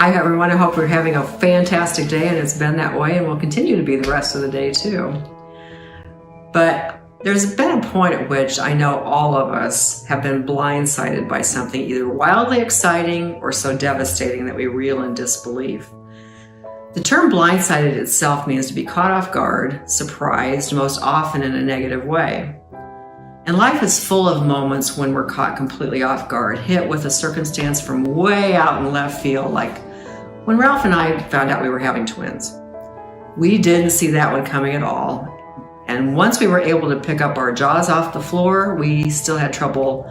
Hi everyone, I hope you're having a fantastic day, and it's been that way and will continue to be the rest of the day too. But there's been a point at which I know all of us have been blindsided by something either wildly exciting or so devastating that we reel in disbelief. The term blindsided itself means to be caught off guard, surprised, most often in a negative way. And life is full of moments when we're caught completely off guard, hit with a circumstance from way out in left field, like when Ralph and I found out we were having twins. We didn't see that one coming at all. And once we were able to pick up our jaws off the floor, we still had trouble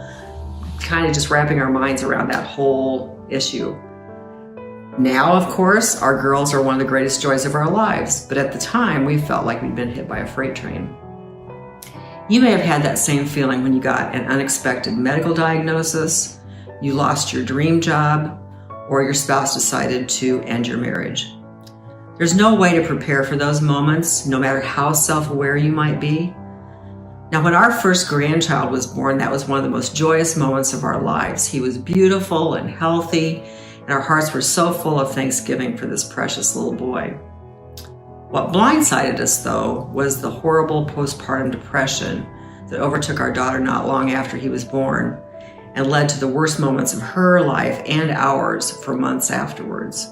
kind of just wrapping our minds around that whole issue. Now, of course, our girls are one of the greatest joys of our lives, but at the time we felt like we'd been hit by a freight train. You may have had that same feeling when you got an unexpected medical diagnosis, you lost your dream job, or your spouse decided to end your marriage. There's no way to prepare for those moments, no matter how self-aware you might be. Now, when our first grandchild was born, that was one of the most joyous moments of our lives. He was beautiful and healthy, and our hearts were so full of thanksgiving for this precious little boy. What blindsided us, though, was the horrible postpartum depression that overtook our daughter not long after he was born and led to the worst moments of her life and ours for months afterwards.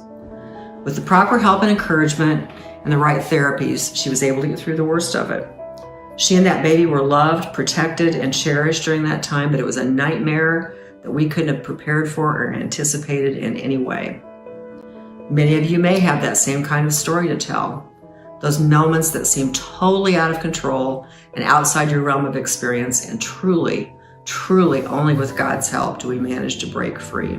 With the proper help and encouragement and the right therapies, she was able to get through the worst of it. She and that baby were loved, protected, and cherished during that time, but it was a nightmare that we couldn't have prepared for or anticipated in any way. Many of you may have that same kind of story to tell. Those moments that seem totally out of control and outside your realm of experience, and truly only with God's help do we manage to break free.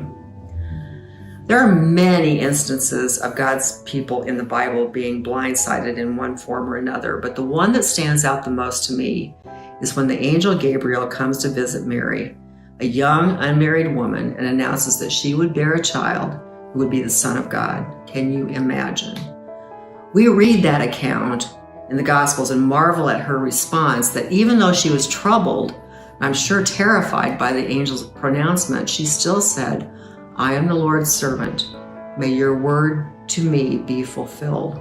There are many instances of God's people in the Bible being blindsided in one form or another, but the one that stands out the most to me is when the angel Gabriel comes to visit Mary, a young unmarried woman, and announces that she would bear a child who would be the Son of God. Can you imagine? We read that account in the Gospels and marvel at her response that even though she was troubled, I'm sure terrified by the angel's pronouncement, she still said, "I am the Lord's servant. May your word to me be fulfilled."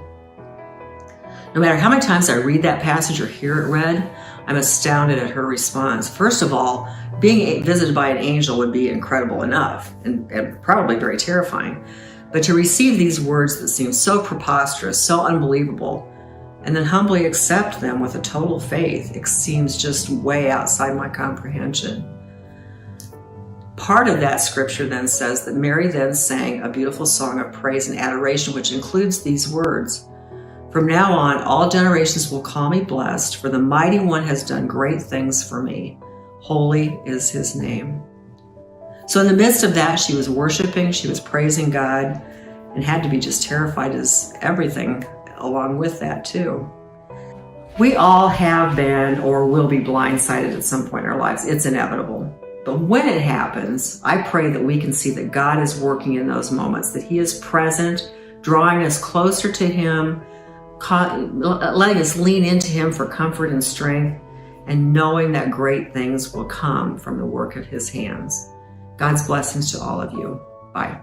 No matter how many times I read that passage or hear it read, I'm astounded at her response. First of all, being visited by an angel would be incredible enough and probably very terrifying. But to receive these words that seem so preposterous, so unbelievable, and then humbly accept them with a total faith, it seems just way outside my comprehension. Part of that scripture then says that Mary then sang a beautiful song of praise and adoration, which includes these words, "From now on, all generations will call me blessed, for the Mighty One has done great things for me. Holy is his name." So in the midst of that, she was worshiping, she was praising God, and had to be just terrified as everything along with that too. We all have been or will be blindsided at some point in our lives. It's inevitable. But when it happens, I pray that we can see that God is working in those moments, that he is present, drawing us closer to him, letting us lean into him for comfort and strength, and knowing that great things will come from the work of his hands. God's blessings to all of you. Bye.